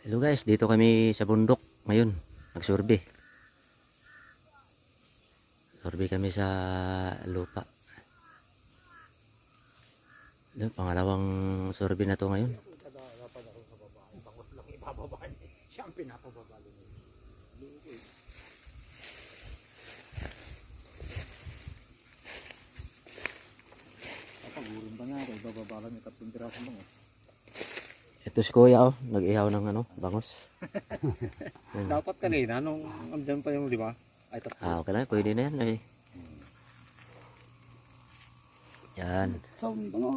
Hello guys, dito kami sa bundok ngayon. Nagsurvey. Survey kami sa lupa. Doon, pangalawang survey na to ngayon. Siyang pinapababalo niya. Kapag-urong ba nga ako, ibababalan niya 3 piraso lang. Ito si Kuya, oh, nag-ihaw ng ano, bangos. Dapat kanina, nung andyan pa yung 5. Ay, 3. Okay na, pwede na yan. Eh. Yan. So,